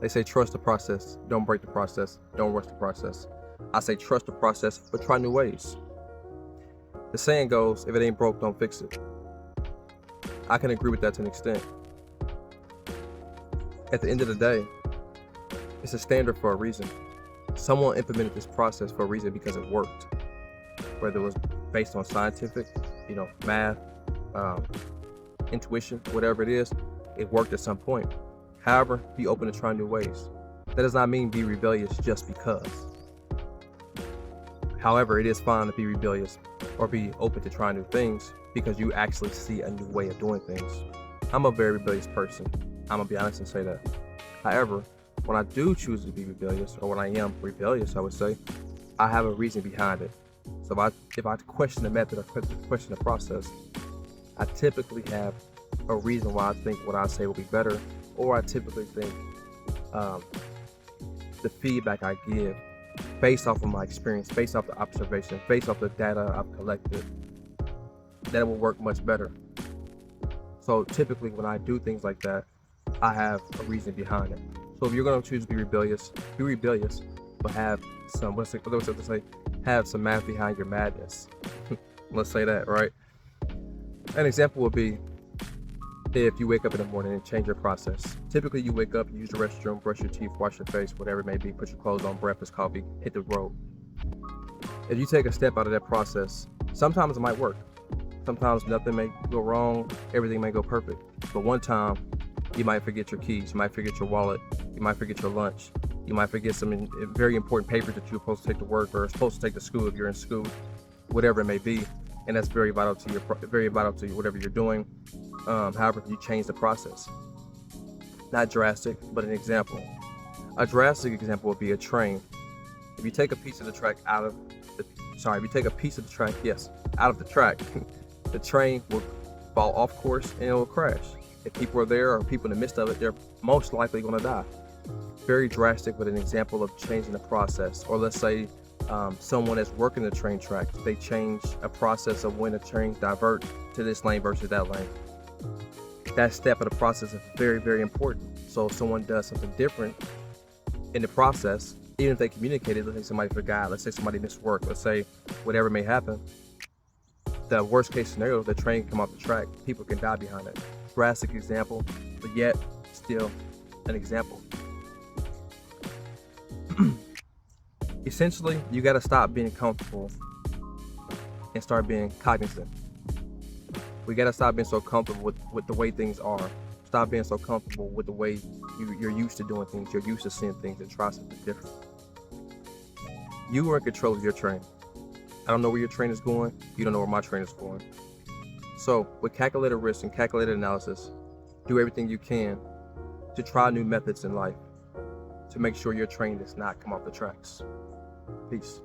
They say trust the process, don't break the process, don't rush the process. I say trust the process, but try new ways. The saying goes, if it ain't broke, don't fix it. I can agree with that to an extent. At the end of the day, it's a standard for a reason. Someone implemented this process for a reason because it worked. Whether it was based on scientific, math, intuition, whatever it is, it worked at some point. However, be open to trying new ways. That does not mean be rebellious just because. However, it is fine to be rebellious or be open to trying new things because you actually see a new way of doing things. I'm a very rebellious person. I'm gonna be honest and say that. However, when I do choose to be rebellious, or when I am rebellious, I would say, I have a reason behind it. So if I question the method or question the process, I typically have a reason why I think what I say will be better, or I typically think the feedback I give based off of my experience, based off the observation, based off the data I've collected, that it will work much better. So typically when I do things like that, I have a reason behind it. So if you're going to choose to be rebellious, but have some, have some math behind your madness. Let's say that, right? An example would be if you wake up in the morning and change your process. Typically you wake up, use the restroom, brush your teeth, wash your face, whatever it may be, put your clothes on, breakfast, coffee, hit the road. If you take a step out of that process, sometimes it might work. Sometimes nothing may go wrong, everything may go perfect. But one time, you might forget your keys, you might forget your wallet, you might forget your lunch, you might forget some very important papers that you're supposed to take to work or supposed to take to school if you're in school, whatever it may be. And that's very vital to whatever you're doing. However, you change the process. Not drastic, but an example. A drastic example would be a train. If you take a piece of the track out of the track, the train will fall off course and it will crash. If people are there or people in the midst of it, they're most likely going to die. Very drastic, but an example of changing the process. Or let's say someone that's working the train track, they change a process of when a train divert to this lane versus that lane. That step of the process is very, very important. So if someone does something different in the process, even if they communicated, let's say somebody forgot, let's say somebody missed work, let's say whatever may happen, the worst case scenario, the train can come off the track, people can die behind it. Drastic example, but yet still an example. Essentially, you got to stop being comfortable and start being cognizant. We got to stop being so comfortable with the way things are. Stop being so comfortable with the way you're used to doing things, you're used to seeing things, and try something different. You are in control of your train. I don't know where your train is going. You don't know where my train is going. So with calculated risk and calculated analysis, do everything you can to try new methods in life to make sure your train does not come off the tracks. Peace.